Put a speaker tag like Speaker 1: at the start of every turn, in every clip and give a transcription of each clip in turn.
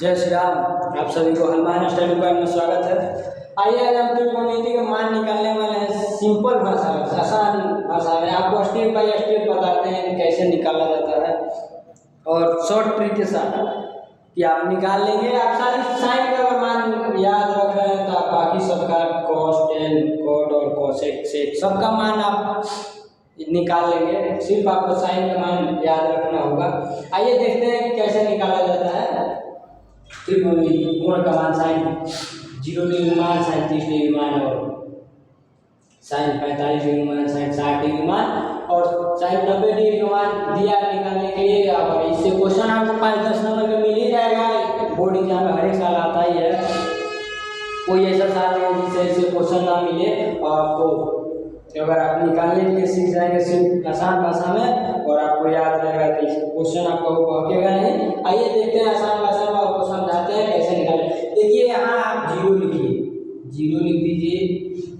Speaker 1: जय श्री राम। आप सभी को हनुमान स्टडी पॉइंट में स्वागत है। आइए आज हम त्रिकोणमिति का मान निकालने वाले हैं। सिंपल भाषा में, आसान भाषा में आपको स्टेप बाय स्टेप बताते हैं कैसे निकाला जाता है और शॉर्ट ट्रिक के साथ कि आप निकाल लेंगे। आप सारी साइन का अगर मान याद रख रहे हैं तो आप बाकी सबका cos, tan, cot और cosec, sec सबका मान आप निकाल लेंगे। सिर्फ आपको साइन का मान याद रखना होगा। आइए देखते हैं कि कैसे निकाला जाता है त्रिकोणमिति कोण का मान। साइन 0 डिग्री मान, साइन 30 डिग्री मान और साइन 45 डिग्री मान, साइन 60 डिग्री मान और साइन 90 डिग्री का मान दिया निकालने के लिए। अब इससे क्वेश्चन आपको 5-10 नंबर का मिल ही जाएगा। बोर्ड एग्जाम में हर एक साल आता ही है, कोई ऐसा साल नहीं है जिससे इससे क्वेश्चन ना मिले। और आपको अगर आप निकालने के लिए सीख जाएंगे सिर्फ आसान भाषा में और आपको याद रहेगा तो क्वेश्चन आपका वो भटकेगा नहीं। आइए देखते हैं आसान भाषा में आपको समझाते हैं कैसे निकालें। देखिए यहाँ आप 0 लिखिए, 0 लिख दीजिए।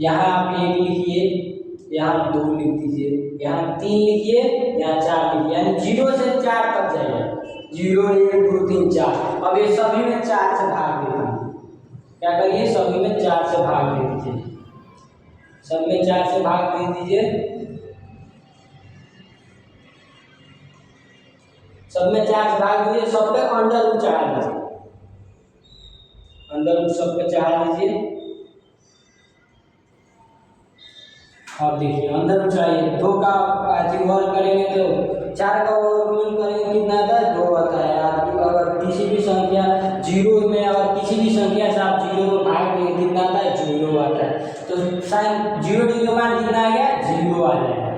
Speaker 1: यहाँ आप 1 लिखिए, यहाँ 2 लिख दीजिए, यहाँ 3 लिखिए, यहाँ 4 लिखिए, यानी 0 से 4 तक जाइए। 0 1 2 3 4। अब ये सभी में 4 से भाग दे दीजिए। क्या करिए, सभी में 4 से भाग दे दीजिए। सब में 4 से भाग दे दीजिए। सब में 4 से भाग दीजिए। सब पे अंडर रूट चढ़ा दीजिए। अंडर रूट सब पे चढ़ा दीजिए। अब देखिए अंदर रूट चढ़ाइए। 2 का वर्ग करेंगे तो 4 का वर्गमूल करेंगे कितना आता है, 2 आता है। आप अगर किसी भी संख्या 0 में, अगर किसी भी संख्या से आप 0 को भाग देंगे कितना आता है, 0 आता है। तो साइन 0 डिग्री का मान कितना आ गया, 0 आ जाएगा।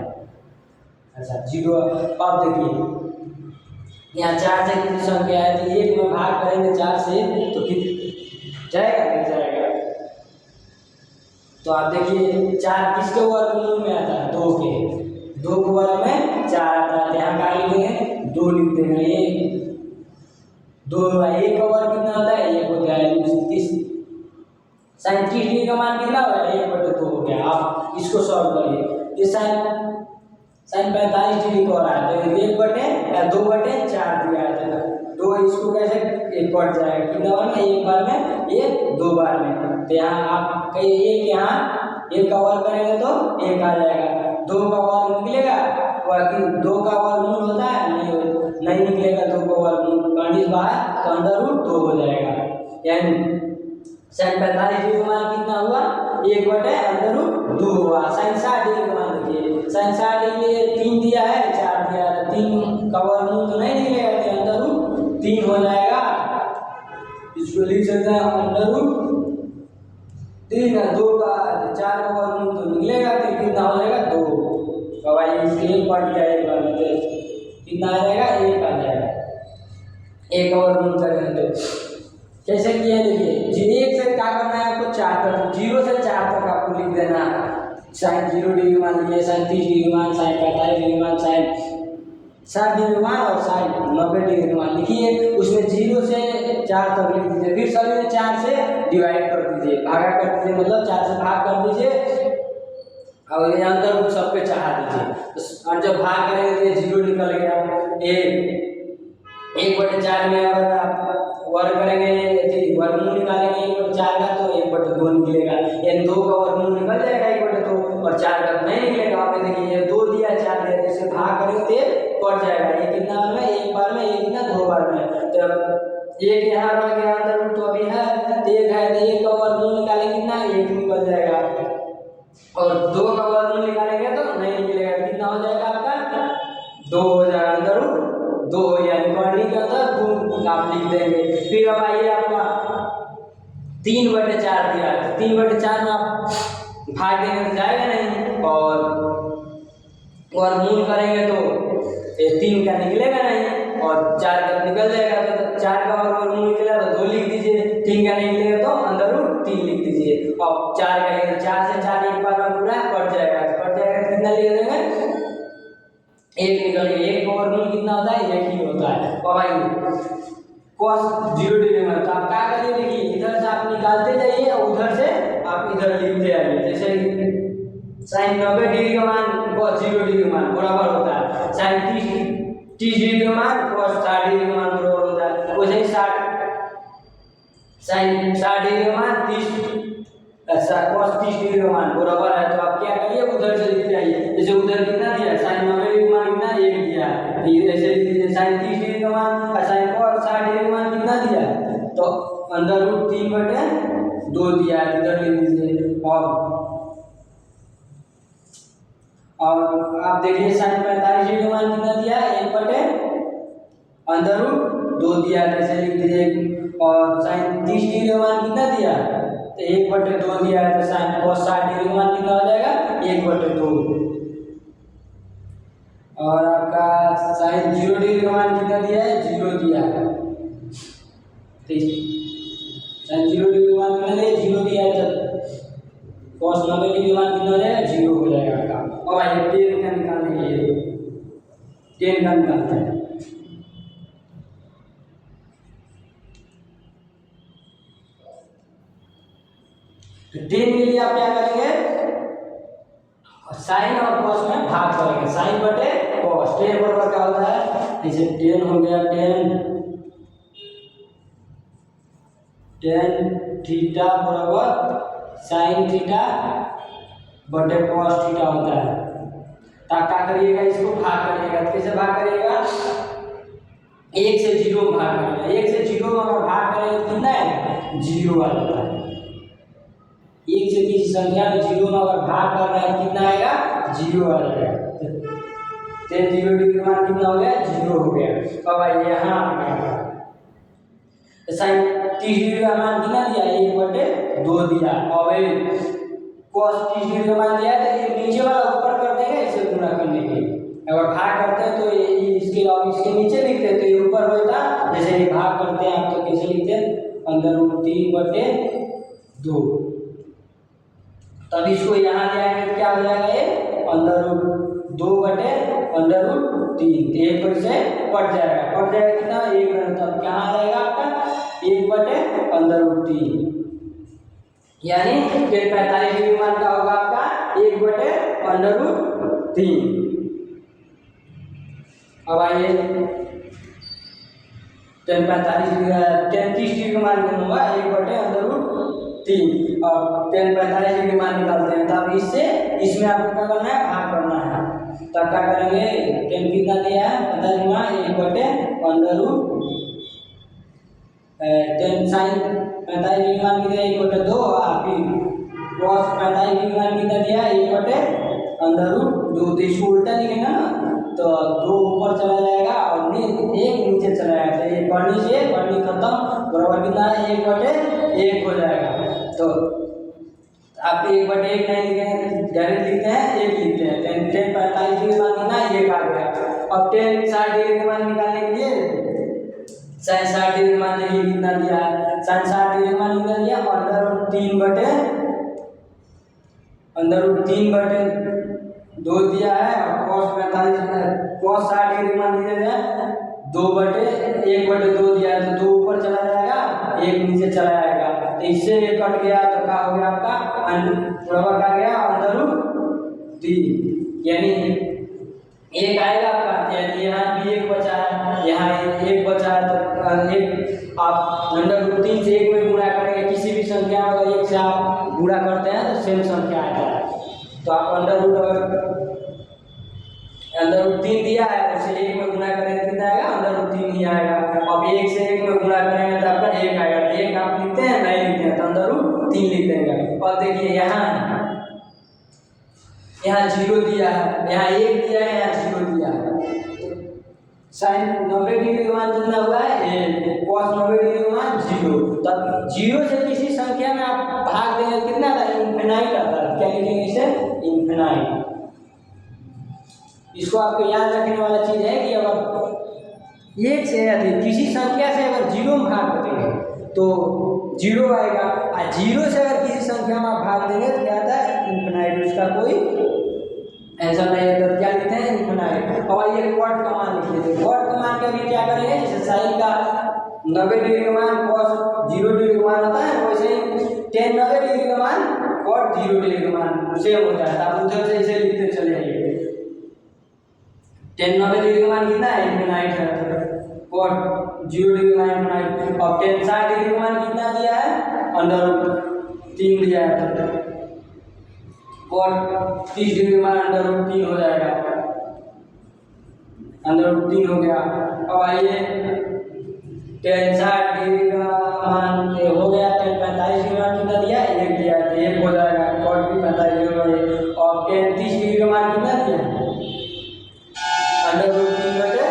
Speaker 1: अच्छा 0। अब देखिए यहाँ 4 से कितनी संख्या है तो 1 में भाग करेंगे 4 से तो कितना जाएगा, नहीं जाएगा। तो आप देखिए 4 किसके वर्गमूल में आता है, 2 के। 2 के वर्ग में 4 आता है। यहाँ क्या लिखेंगे, 2 लिख देंगे। ये 2 1 का वर्ग कितना होता है, 1 होता है। 30 साइन 30 डिग्री का मान कितना होगा, 1/2 हो गया। आप इसको सॉल्व करिए। ये साइन 45 डिग्री को रहा है तो 1/2/4 दिया है। तो इसको कैसे एक कट जाएगा, कितना बार में, एक बार में, ये 2 बार में। तो यहाँ आप कहिए एक, यहाँ 1 का वर्ग करेंगे तो 1 आ जाएगा। 2 का वर्ग निकलेगा, बाकी 2 का वर्गमूल होता है नहीं निकलेगा। 2 का वर्गमूल 40 बाहर तो अंडर रूट 2 हो जाएगा। यानी साइन 45 डिग्री का मान कितना हुआ, 1/√2 हुआ। साइन 60 डिग्री का मान देखिए, साइन 60 डिग्री 3 दिया है, 4 दिया है। 3 का वर्गमूल तो नहीं निकलेगा तो अंडर√3 हो जाएगा। इसको लिख सकते हैं अंडर√3 है। 2 का 4 का वर्गमूल तो निकलेगा तो कितना हो जाएगा, 2। तो भाई इसके एक पॉइंट क्या एक बार में कितना आ जाएगा, 1 आ जाएगा। 1 का वर्गमूल करेंगे तो कैसे किया, देखिए 1 से क्या करना है आपको, 4 तक, 0 से 4 तक आपको लिख देना है। साइन 0 डिग्री मान लीजिए, साइन 30 डिग्री मान, साइन 45 डिग्री मान, साइन 60 डिग्री मान और साइन 90 डिग्री मान लिखिए। उसमें 0 से 4 तक लिख दीजिए। फिर सभी में 4 से डिवाइड कर दीजिए, भागा कर दीजिए, मतलब 4 से भाग कर दीजिए और ये अंदर रूट सब पे चढ़ा दीजिए। और जब भाग करेंगे तो 0 निकल गया। 1/4 में अगर आप वर्ग करेंगे, वर्गमूल निकालेंगे 1/4 का तो 1/2 निकलेगा। यानी 2 का वर्गमूल निकल जाएगा 1/2 और 4 का नहीं निकलेगा। आप देखिए ये 2 दिया 4 दिया, इससे भाग करेंगे तो कट जाएगा। ये कितना बार में, 1 बार में, ये कितना 2 बार में। तो 1 यहाँ रह गया अंदर रूट तो अभी है, 1 है तो 1 का वर्गमूल निकालेंगे कितना, 1 निकल जाएगा। और 2 का वर्गमूल निकालेंगे तो नहीं निकलेगा, कितना हो जाएगा आपका, 2 हो जाएगा। अंदर रूट 2 यानी क्वाड्री के अंदर 2 आप लिख देंगे। फिर अब आइए आपका 3/4 दिया है, 3/4 में आप भाग देंगे तो जाएगा नहीं और वर्गमूल करेंगे तो 3 का निकलेगा नहीं और 4 का निकल जाएगा। तो 4 का वर्गमूल निकला तो 2 लिख दीजिए, 3 का नहीं निकलेगा तो अंदर रूट 3 लिख दीजिए। और 4 का 4 से 4 एक बार में पूरा कट जाएगा, कितना लिख देंगे, 1 निकल गया। 1 का वर्गमूल कितना होता है, 1 ही होता है। और भाई cos 0 डिग्री में तो आप क्या करिए, देखिए इधर से आप निकालते जाइए और उधर से आप इधर लिखते आइए। जैसे साइन 90 डिग्री का मान cos 0 डिग्री का मान बराबर होता है, साइन 30 डिग्री का मान cos 60 डिग्री का मान बराबर होता है। वैसे ही 60 साइन 60 डिग्री का मान 30 cos 30 डिग्री का मान बराबर है। तो आप क्या करिए उधर से लिख आइए। जैसे उधर कितना दिया साइन 90 डिग्री का मान कितना 1 दिया, फिर ऐसे लिख दीजिए साइन 30 डिग्री का मान साइन cos 60 डिग्री का मान कितना दिया, तो अंदर रूट 3/2 दिया है, इधर लिख दीजिए। और आप देखिए साइन 45 डिग्री का मान कितना दिया है 1/√2 दिया है, ऐसे लिख दीजिए। और साइन 30 डिग्री का मान कितना दिया तो 1/2 दिया है, तो साइन cos 60 डिग्री का मान कितना हो जाएगा 1/2। और आपका साइन 0 डिग्री का मान कितना दिया है 0 दिया है, ठीक। साइन 0 डिग्री का मान कितना दिया 0 दिया है, तो cos 90 डिग्री का मान कितना हो जाएगा 0 हो जाएगा आपका। अब आइए tan का निकालने के लिए tan का निकालते हैं। तो tan के लिए आप क्या करेंगे साइन और cos में भाग करेंगे, साइन बटे cos। tan बराबर क्या होता है, जैसे tan हो गया tan थीटा बराबर साइन थीटा बटे cos थीटा होता है। तब क्या करिएगा इसको भाग करिएगा, कैसे भाग करिएगा 1 से 0 भाग करिएगा। 1 से 0 अगर भाग करेंगे तो कितना है 0 आ जाता है। 1 से किसी संख्या में 0 में अगर भाग कर रहे हैं कितना आएगा 0 आ जाएगा। tan 0 डिग्री का मान कितना हो गया 0 हो गया। अब आइए यहाँ साइन 30 डिग्री का मान कितना दिया 1/2 दिया। अब cos 30 डिग्री का मान दिया है, तो ये नीचे वाला ऊपर कर देंगे इसे गुणा करने के लिए। अगर भाग करते हैं तो ये इसके और इसके नीचे लिखते हैं तो ये ऊपर होता, जैसे ये भाग करते हैं आप तो कैसे लिखते हैं अंदर रूट 3/2। तब इसको यहाँ ले आएंगे तो क्या हो जाएगा ये अंदर रूट 2/√3। तो 1 पर से कट जाएगा कितना 1, तब क्या आ जाएगा आपका 1/√3, यानी tan 45 डिग्री मान का होगा आपका 1/√3। अब आइए tan 30 डिग्री का मान कितना होगा 1/√3। और tan 45 डिग्री मान निकालते हैं, तब इससे इसमें आपको क्या करना है भाग करना है। तब क्या करेंगे tan कितना दिया है 1/√, tan साइन 45 डिग्री मान कितना 1/2, और फिर cos 45 डिग्री मान कितना दिया 1/√2। तो इसको उल्टा लिखेगा ना तो 2 ऊपर चला जाएगा और 1 नीचे चला जाएगा, तो ये पढ़नी से पढ़नी खत्म बराबर कितना है 1/1 हो जाएगा। तो आप 1/1 नहीं लिखेंगे डायरेक्ट लिखते हैं 1 लिखते हैं। tan 45 डिग्री मान कितना 1 आ गया। अब tan 60 डिग्री का मान निकालने के लिए साइन 60 डिग्री मान देखिए कितना दिया है, साइन 60 डिग्री मान कितना दिया √3/2 दिया है। और cos 60 डिग्री मान कितना दिया 1/2 दिया है, तो 2 ऊपर चला जाएगा 1 नीचे चला जाएगा, तो इससे ये कट गया तो क्या हो गया आपका बराबर क्या गया √3, यानी 1 आएगा आपका, यानी यहाँ भी 1 बचा है, यहाँ 1 बचा है। तो 1 आप √3 से 1 में गुणा करेंगे, किसी भी संख्या अगर 1 से आप गुणा करते हैं तो सेम संख्या आएगा। तो आप √3 दिया है उसे 1 में गुणा करेंगे कितना आएगा √3 ही आएगा। अब 1 से 1 में गुणा करेंगे तो आपका 1 आएगा, तो 1 आप लिखते हैं नहीं लिखते हैं तो √3 लिख देंगे। और देखिए यहाँ 0 दिया है, यहाँ 1 दिया है, यहाँ 0 दिया है। साइन 90 डिग्री का मान कितना हुआ है 1, cos 90 डिग्री का मान 0। तब 0 से किसी संख्या में आप भाग देंगे कितना आता है इनफिनाइट आता है, क्या लिखेंगे इसे इनफिनाइट। इसको आपको याद रखने वाला चीज है कि अगर 1 से अधिक किसी संख्या से अगर 0 में भाग देंगे तो 0 आएगा, और 0 से अगर किसी संख्या में आप भाग देंगे तो क्या आता है इनफिनाइट, उसका कोई ऐसा नहीं है। तो क्या लिखते हैं इनफिनाइट। और ये क्वाड का मान लिख लेते हैं। क्वाड का मान का भी क्या करेंगे, जैसे साइन का 90 डिग्री का मान cos 0 डिग्री का मान होता है, वैसे tan 90 डिग्री का मान cos 0 डिग्री का मान सेम होता है। आप उधर से इसे लिखते चले जाइए। tan 90 डिग्री का मान कितना है इनफिनाइट है, cos 0 डिग्री का मान इनफिनाइट। और tan 60 डिग्री का मान कितना दिया है कॉट 30 डिग्री मान अंडर रूट 3 हो जाएगा, अंडर रूट 3 हो गया। अब आइए टेन 60 डिग्री का मान हो गया, टेन 45 डिग्री मान कितना दिया, 1 दिया है तो 1 हो जाएगा, कॉट भी 45 डिग्री का। और टेन 30 डिग्री का मान कितना दिया, अंडर रूट 3 बटे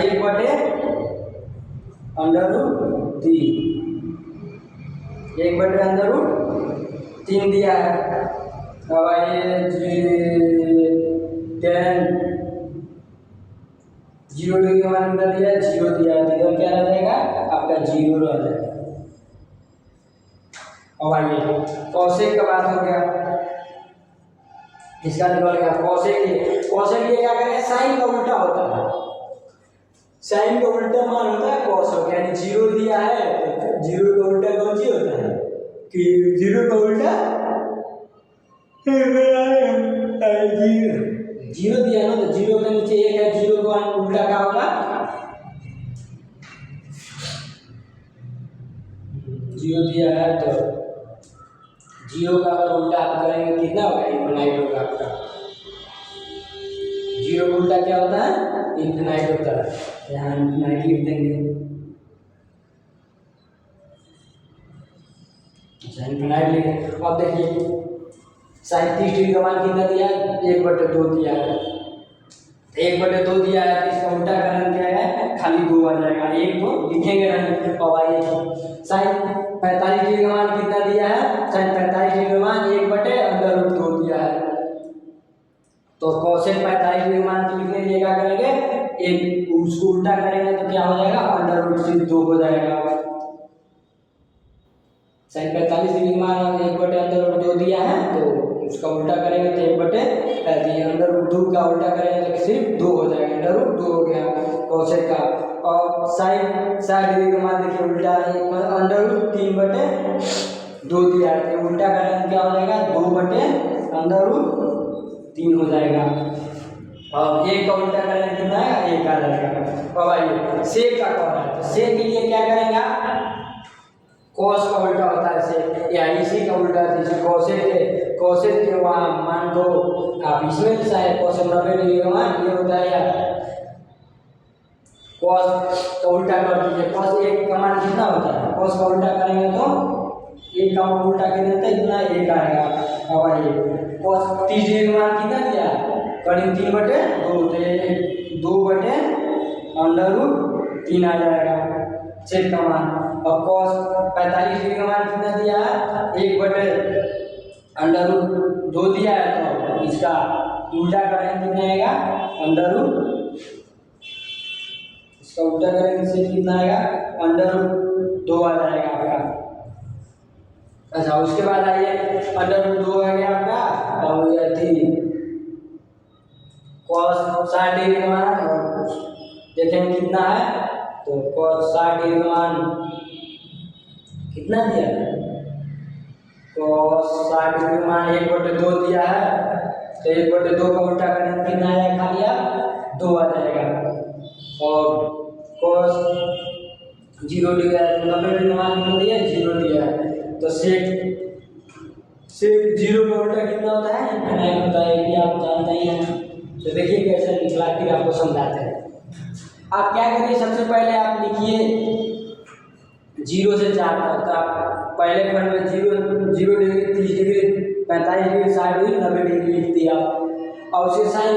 Speaker 1: 1 बटे अंडर रूट 3, 1 बटे अंडर रूट 3 दिया है। अब आइए 0 डिग्री का मान कितना दिया है, 0 दिया है, इधर क्या रह जाएगा आपका 0 रह जाएगा। अब आइए कौशिक का बात हो गया, इसका निकल गया कौशिक ये क्या करें, साइन का उल्टा होता है, साइन का उल्टा मान होता है कॉस हो गया, यानी 0 दिया है तो 0 का उल्टा कौन सी होता है कि 0 का उल्टा 0 दिया ना, तो 0 के नीचे 1 है, 0 का उल्टा क्या होगा, 0 दिया है तो 0 का अगर उल्टा आप करेंगे कितना होगा, इनफिनाइट होगा आपका। 0 का उल्टा क्या होता है, इनफिनाइट होता है, यहाँ इनफिनाइट लिख देंगे। अच्छा इनफिनाइट लिखे। अब देखिए साइन 30 डिग्री का मान कितना दिया है, 1/2 दिया है, 1/2 दिया है, तो इसका उल्टा करंट क्या है, खाली 2 आ जाएगा, 1 को लिखेंगे नहीं। अब आइए साइन 45 डिग्री का मान कितना दिया है, साइन 45 डिग्री का मान 1/√2 दिया है, तो कोसेक 45 डिग्री का मान को लिखने के लिए क्या करेंगे, एक उसको उल्टा करेंगे तो क्या हो जाएगा, √2 हो जाएगा। साइन 45 डिग्री का मान 1/√2 दिया है, तो उसका उल्टा करेंगे तो 1/√2 का उल्टा करेंगे तो सिर्फ 2 हो जाएगा, √2 हो गया कोसेक का। और साइन 60 डिग्री का मान देखिए उल्टा √3/2 दिया है, तो उल्टा करेंगे क्या हो जाएगा, 2/√3 हो जाएगा। और 1 का उल्टा करेंगे कितना आएगा, 1 आ जाएगा। अब आइए सेक का कौन है, तो सेक के लिए क्या करेंगे, कॉस का उल्टा होता है सेक, या इसी का उल्टा, जैसे कोसेक के वहाँ मान दो आप इसमें भी शायद कोसेक 90 डिग्री का मान ये होता है, या कॉस का उल्टा कर दीजिए, कॉस 1 का मान कितना होता है, कॉस का उल्टा करेंगे तो 1 का मान उल्टा कर देते इतना 1 आएगा। अब आइए कॉस 30 डिग्री का मान कितना दिया, करीब 3/2, 2/√3 आ जाएगा सेक का मान। अब कॉस 45 डिग्री का मान कितना दिया है, 1/√2 दिया है, तो इसका उल्टा करेंगे कितना आएगा, इसका उल्टा करेंगे से कितना आएगा, √2 आ जाएगा आपका। अच्छा उसके बाद आइए √2 आ गया आपका, और ये थी कॉस 60 डिग्री का मान, देखेंगे कितना है, तो कॉस 60 डिग्री का मान कितना दिया है, कॉस 60 डिग्री का मान 1/2 दिया है, तो 1/2 का उल्टा करेंगे कितना आएगा, खाली आप 2 आ जाएगा। और कॉस 0 डिग्री 90 डिग्री का मान कितना दिया है, 0 दिया है, तो सेक 0 का उल्टा कितना होता है, इनफिनाइट होता है, ये आप जानते ही हैं। तो देखिए कैसे निकला, फिर आपको समझाते हैं। आप क्या करिए, सबसे पहले आप लिखिए 0 से 4 तक, तो आप पहले खंड में 0 degree 30 degree 45 degree 60 degree 90 degree लिख दिया, और उसके साइन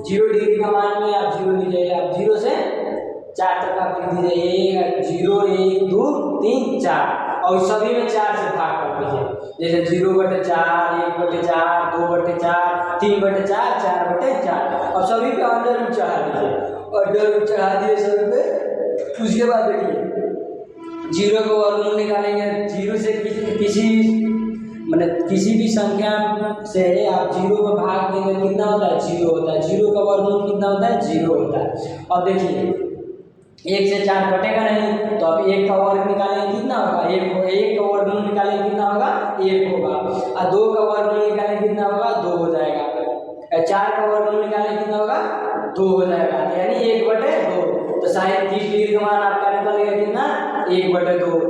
Speaker 1: 0 डिग्री का मान में आप 0 लीजिएगा, आप 0 से 4 तक आप लिख दीजिए, 0 1 2 3 4, और सभी में 4 से भाग कर दीजिए, जैसे 0/4, 1/4, 2/4, 3/4, 4/4, और सभी पे अंडर चढ़ा दीजिए, अंडर चढ़ा दिए सभी पे। उसके बाद देखिए 0 का वर्गमूल निकालेंगे, 0 से किसी भी संख्या से आप 0 को भाग देंगे कितना होता है, 0 होता है, 0 का वर्गमूल कितना होता है, 0 होता है। और देखिए 1 से 4 कटेगा नहीं, तो अब 1 का वर्ग निकालेंगे कितना होगा, 1 का वर्गमूल निकालेंगे कितना होगा, 1 होगा, और 2 का वर्गमूल निकालेंगे कितना होगा, 2 हो जाएगा, 4 का वर्गमूल निकालेंगे कितना होगा, 2 हो जाएगा, यानी 1/2। तो साइन 30 डिग्री का मान आपका निकलेगा कितना, 1/2।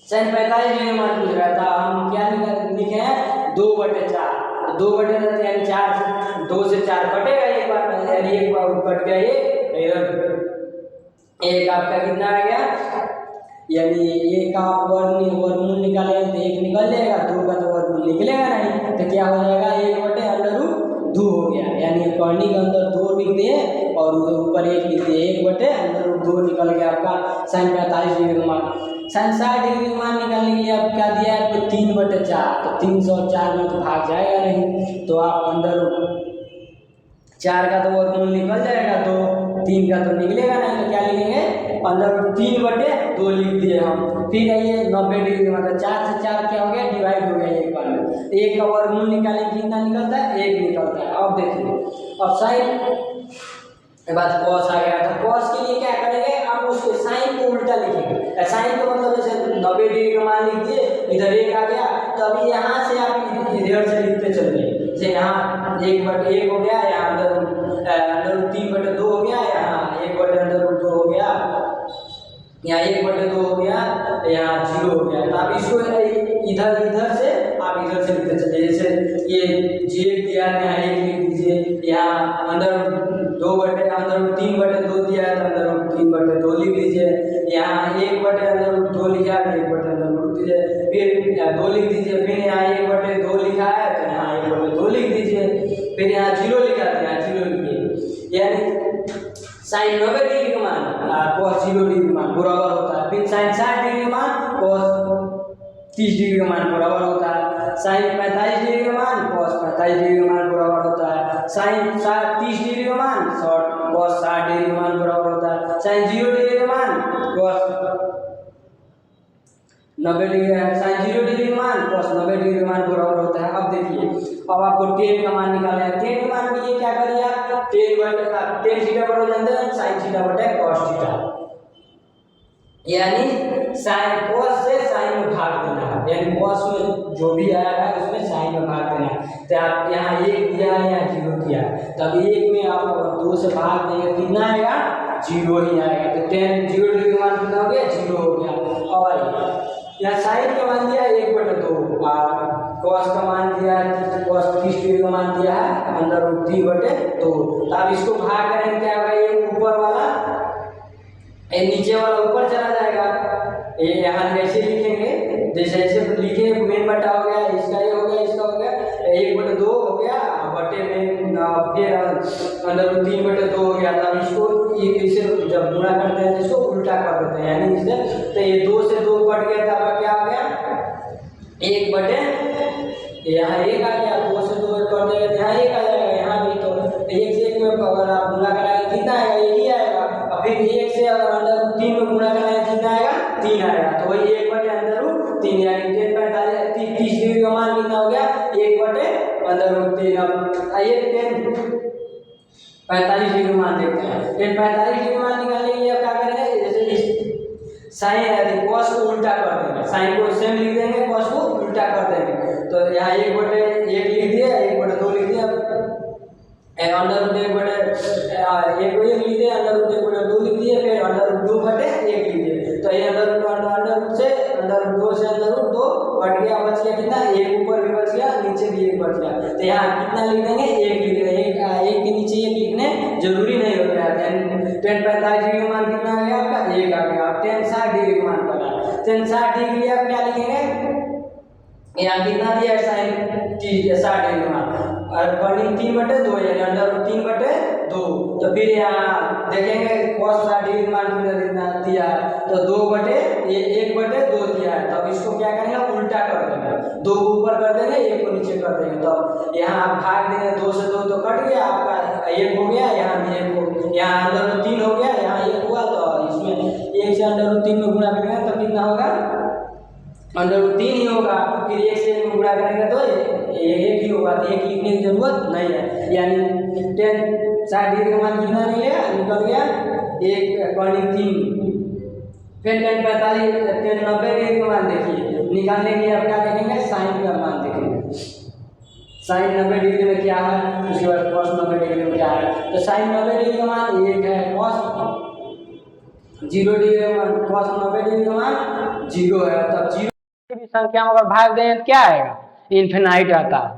Speaker 1: साइन 45 डिग्री का मान पूछ रहा था, हम क्या लिखे हैं 2/4, 2/4 यानी 4 2 से 4 कटेगा एक बार में, यानी एक बार कट गया ये इधर, एक आपका कितना आ गया, यानी एक आप वर्गमूल निकालेंगे तो एक निकल जाएगा, 2 का तो वर्गमूल निकलेगा नहीं, तो क्या हो जाएगा 1/2 हो गया, यानी कॉर्नी के अंदर 2 लिख दिए और ऊपर 1 लिख दिए, 1/2 निकल गया आपका साइन 45 डिग्री का मान। साइन 60 डिग्री का मान निकालने के लिए आप क्या दिया है आपको 3/4, तो 304 में तो भाग जाएगा नहीं, तो आप अंदर 4 का तो वर्गमूल निकल जाएगा, तो 3 का तो निकलेगा नहीं, तो क्या लिखेंगे अंदर 3/2 लिख दिए हम। फिर ये 90 डिग्री मतलब 4 से 4 क्या हो गया डिवाइड हो गया एक बार में, एक का वर्गमूल निकालें कितना निकलता है 1 निकलता है। अब देखिए अब साइन के बाद कॉस आ गया, तो कॉस के लिए क्या करेंगे आप उसके साइन को उल्टा लिखेंगे, साइन को मतलब जैसे 90 डिग्री का मान लिख दिए, इधर 1 आ गया, तो अभी यहाँ से आप इधर से लिखते चलिए, जैसे यहाँ 1/1 हो गया, यहाँ अंदर 3/2 हो गया, यहाँ 1/2 हो गया, यहाँ 1/2 हो गया, यहाँ 0 हो गया, तो आप इसको इधर से आप इधर से लिखते चलिए, जैसे ये जे दिया है यहाँ 1 लिख दीजिए, यहाँ अंदर 3/2 दिया है तो अंदर 3/2 लिख दीजिए, यहाँ 1/2 लिखा है तो 1/2 लिख दीजिए, फिर 2 लिख दीजिए, फिर यहाँ 1/2 लिखा है तो यहाँ 1/2 लिख दीजिए, फिर यहाँ 0 लिखा है तो यहाँ 0 लिखिए, यानी साइन 90 डिग्री का मान cos 0 डिग्री का मान बराबर होता है, फिर साइन 60 डिग्री का मान cos 30 डिग्री का मान बराबर होता है, साइन 45 डिग्री का मान cos 45 डिग्री का मान बराबर होता है, साइन 30 डिग्री का मान cos 60 डिग्री का मान बराबर होता है, साइन 0 डिग्री का मान cos 90 डिग्री है, साइन 0 डिग्री का मान cos 90 डिग्री का मान बराबर होता है। अब देखिए अब आपको tan का मान निकालना है, tan का मान के लिए क्या करिए आप tan थीटा बराबर जानते हैं sin थीटा बटा cos थीटा, यानी साइन cos से साइन में भाग देना है, यानी cos में जो भी आया है उसमें साइन में भाग देना है, तो आप यहाँ 1 दिया है यहाँ 0 दिया है, तब 1 में आप 2 से भाग देंगे कितना आएगा 0 ही आएगा, तो tan 0 डिग्री का मान कितना हो गया 0 हो गया। अब आइए यहाँ साइन का मान दिया 1/2, cos का मान दिया cos 30 डिग्री का मान दिया है अंदर 3/2, तो आप इसको भाग करेंगे क्या होगा, ये ऊपर वाला ये नीचे वाला ऊपर चला जाएगा, ये यहाँ ऐसे लिखेंगे जैसे ऐसे लिखे मेन बटा हो गया, इसका ये हो गया, इसका हो गया 1/2 हो गया बटे में, फिर अंदर 3/2 हो गया, तब इसको इसे जब गुणा करते हैं इसको उल्टा कर देते हैं, यानी इससे तो ये 2 से 2 कट गया, तब क्या आ गया 1/, यहाँ 1 आ गया, 2 से 2 कट देगा यहाँ 1 आ जाएगा, यहाँ भी तो 1 से 1 में अगर आप गुणा कराएंगे कितना आएगा 1 ही आएगा, और फिर 1 से अगर अंदर 3 में गुणा कराएंगे कितना आएगा 3 आएगा, तो वही 1/3 यानी 30 डिग्री का मान कितना हो गया 1/3। अब आइए 45 डिग्री का मान देखते हैं, 45 डिग्री का मान निकालने के लिए आप क्या करेंगे, जैसे साइन cos को उल्टा कर देंगे, साइन को सेम लिख देंगे cos को उल्टा कर देंगे, तो यहाँ 1/1 लिख दिया 1/2 लिख दिया, अंदर रूट 1/1 लिख दिए, अंदर रूट 1/2 लिख दिए, फिर अंदर रूट 2/1 लिख दिए, तो ये अंदर रूट से अंदर रूट 2 से अंदर रूट 2 कट गया, बच गया कितना 1, ऊपर भी बच गया नीचे भी 1 बच गया, तो यहाँ कितना लिख देंगे 1 लिख देंगे, 1 के नीचे 1 लिखने जरूरी नहीं होता है। tan 45 डिग्री का मान कितना आ गया आपका 1 आ गया, tan 60 डिग्री का मान पड़ा, tan 60 डिग्री आप क्या लिखेंगे, यहाँ कितना दिया साइन 60 डिग्री का मान और बर्निंग 3/2 यानी अंदर 3/2, तो फिर यहाँ देखेंगे cos 60 डिग्री मान कितना दिया है, तो 1/2 दिया है, तब इसको क्या करेंगे उल्टा कर देंगे, 2 को ऊपर कर देंगे 1 को नीचे कर देंगे, तो यहाँ आप भाग देंगे 2 से 2 तो कट गया आपका 1 हो गया, यहाँ भी 1 हो, यहाँ अंदर 3 हो गया, यहाँ 1 हुआ, तो इसमें 1 से अंदर 3 में गुणा करेंगे तो कितना होगा अंदर 3 ही होगा, फिर 1 से 1 में गुणा करेंगे तो 1 ही होगा, तो 1 लिखने की जरूरत नहीं है, यानी tan 60 डिग्री का मान कितना निकल गया 1/3। फिर tan 90 डिग्री का मान देखिए, निकालने के लिए आप क्या देखेंगे साइन का मान देखेंगे, साइन 90 डिग्री में क्या है, उसके बाद cos 90 डिग्री में क्या है, तो साइन 90 डिग्री का मान 1 है, cos 0 डिग्री का मान, cos 90 डिग्री का मान 0 है, तब 0
Speaker 2: भी संख्या में अगर भाग देंगे तो क्या आएगा, इन्फिनाइट आता है।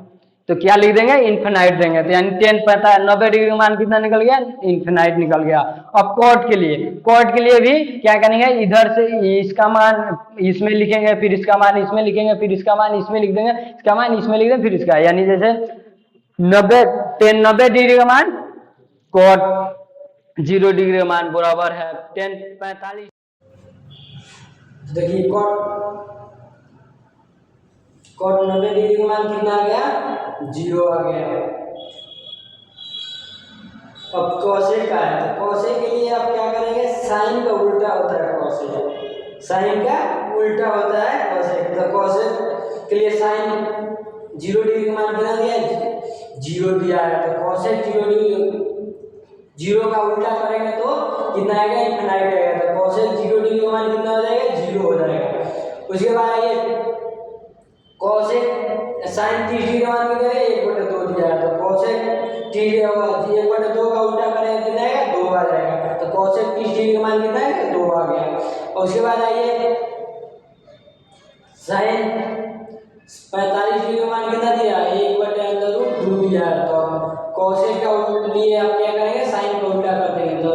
Speaker 2: तो क्या लिख देंगे, इन्फिनाइट देंगे। तो यानी 90 डिग्री का मान कितना निकल गया, इन्फिनाइट निकल गया। अब कॉट के लिए भी क्या करेंगे, इधर से इसका मान इसमें लिखेंगे, फिर इसका मान इसमें लिखेंगे, फिर इसका मान इसमें लिख देंगे, इसका मान इसमें लिख देंगे, फिर इसका, यानी जैसे 90 डिग्री का मान कॉट 0 डिग्री का मान बराबर है 45।
Speaker 1: देखिए cot 90 डिग्री का मान कितना आ गया, 0 आ गया। अब cosec का है, तो cosec के लिए आप क्या करेंगे, साइन का उल्टा होता है cosec, साइन का उल्टा होता है cosec। तो cosec के लिए साइन 0 डिग्री का मान कितना दिया है, 0 दिया है। तो cosec 0 डिग्री, 0 का उल्टा करेंगे तो कितना आएगा, इनफिनाइट आएगा। तो cosec 0 डिग्री का मान कितना हो जाएगा, 0 हो जाएगा। उसके बाद ये cosec sin 30 डिग्री का मान कितना है, 1/2 दिया है। तो cosec 30 होगा, 1/2 का उल्टा करेंगे कितना आएगा, 2 आ जाएगा। तो cosec 30 डिग्री का मान कितना है, 2 आ गया। और उसके बाद आइए sin 45 डिग्री का मान कितना दिया, 1/√2 दिया है। तो cosec का लिए आप क्या करेंगे, sin का उल्टा कर देंगे। तो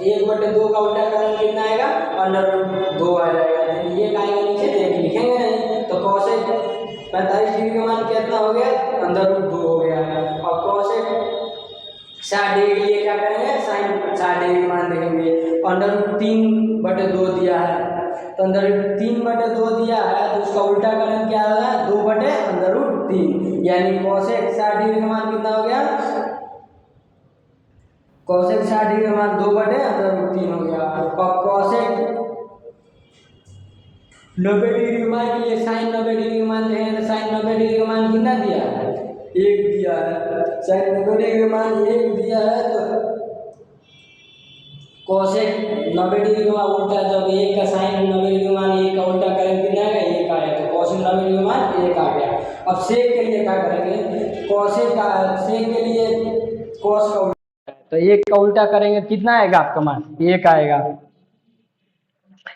Speaker 1: 1/2 का उल्टा करेंगे कितना आएगा, √2 आ जाएगा। ये आएगा नीचे, देख लिखेंगे नहीं। तो cosec 45 डिग्री का मान कितना हो गया, √2 हो गया। और cosec 60 डिग्री के लिए क्या करेंगे, sin 60 डिग्री का मान देखेंगे, √3/2 दिया है। तो √3/2 दिया है, तो उसका उल्टा करेंगे क्या होगा, 2/√3, यानी cosec 60 डिग्री का मान कितना हो गया, cosec 60 डिग्री का मान 2/√3 हो गया। और cosec 90 डिग्री का मान के लिए sin 90 डिग्री का मान देखें, तो sin 90 डिग्री का मान कितना दिया है, 1 दिया है। sin 90 डिग्री का मान 1 दिया है, तो cosec 90 डिग्री का उल्टा, जब 1 का sin 90 डिग्री का मान 1 का उल्टा करेंगे कितना आएगा, 1 आएगा। तो cosec 90 डिग्री का मान 1 आ गया। अब sec के लिए क्या करेंगे, cosec का sec के लिए cos का उल्टा,
Speaker 2: तो 1 का उल्टा करेंगे कितना आएगा आपका मान, 1 आएगा।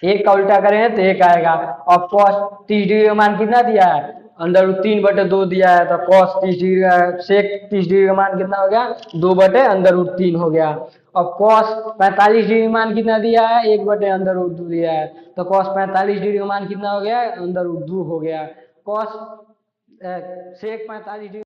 Speaker 2: 1 का उल्टा करेंगे तो 1 आएगा। और cos 30 डिग्री का मान कितना दिया है, √3/2 दिया है। तो cos 30 डिग्री का, sec 30 डिग्री का मान कितना हो गया, 2/√3 हो गया। और cos 45 डिग्री का मान कितना दिया है, 1/√2 दिया है। तो cos 45 डिग्री का मान कितना हो गया, √2 हो गया। cos sec 45 degree